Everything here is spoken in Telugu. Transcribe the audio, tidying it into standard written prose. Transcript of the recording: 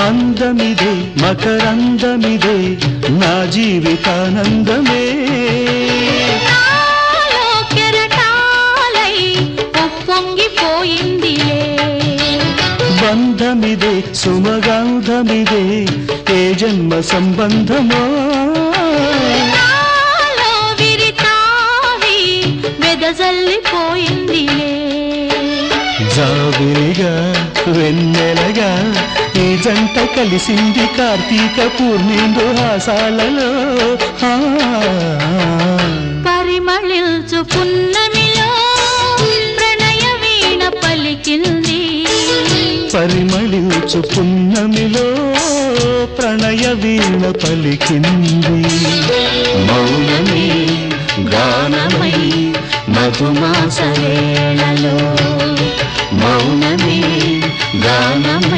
అందమిదే మకరందమిదే నా జీవితానందమే నాలో కెరటాలై ఉప్పొంగిపోయిందిలే బంధమిదే సుమగంధమిదే ఏ జన్మ సంబంధమో నాలో విరితావి వెదజల్లిపోయిందిలే జాబిలిగా వెన్నెలగా ఈ జంట కలిసింది కార్తీక పూర్ణిందు హాసాలలో పరిమళించు పున్నమిలో ప్రణయ వీణ పలికింది పరిమళించు పున్నమిలో ప్రణయ వీణ పలికింది మౌనమే గానమై మధుమాస వేళలో మౌనమే గానమై